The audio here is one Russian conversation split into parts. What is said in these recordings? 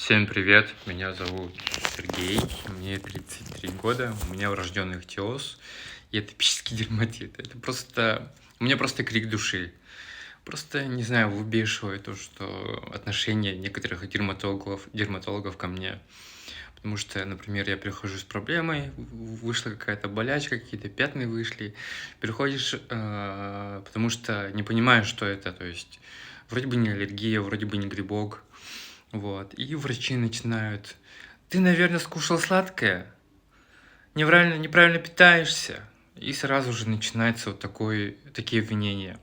Всем привет, меня зовут Сергей, мне 33 года, у меня врожденный ихтиоз и атопический дерматит. Это просто, у меня просто крик души. Просто, не знаю, выбешивает то, что отношение некоторых дерматологов ко мне. Потому что, например, я прихожу с проблемой, вышла какая-то болячка, какие-то пятна вышли. Приходишь, потому что не понимаешь, что это. То есть, вроде бы не аллергия, вроде бы не грибок. Вот. И врачи начинают: ты, наверное, скушал сладкое, неправильно питаешься. И сразу же начинается вот такие обвинения.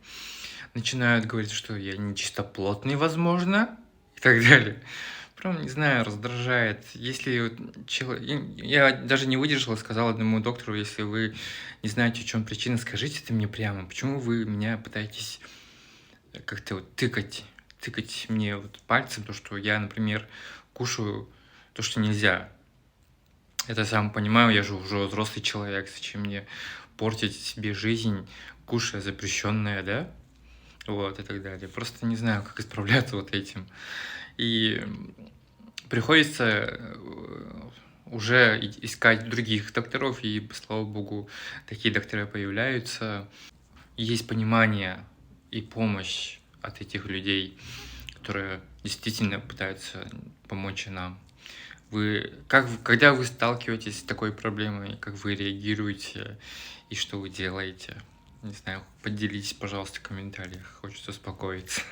Начинают говорить, что я нечистоплотный, возможно, и так далее. Прям, не знаю, раздражает. Если я даже не выдержал и сказал одному доктору: если вы не знаете, в чем причина, скажите это мне прямо. Почему вы меня пытаетесь как-то вот тыкать мне вот пальцем, то, что я, например, кушаю то, что нельзя. Это сам понимаю, я же уже взрослый человек, зачем мне портить себе жизнь, кушая запрещенное, да? Вот, и так далее. Просто не знаю, как исправляться вот этим. И приходится уже искать других докторов, и, слава богу, такие доктора появляются. Есть понимание и помощь от этих людей, которые действительно пытаются помочь нам. Когда вы сталкиваетесь с такой проблемой, как вы реагируете и что вы делаете? Не знаю, поделитесь, пожалуйста, в комментариях. Хочется успокоиться.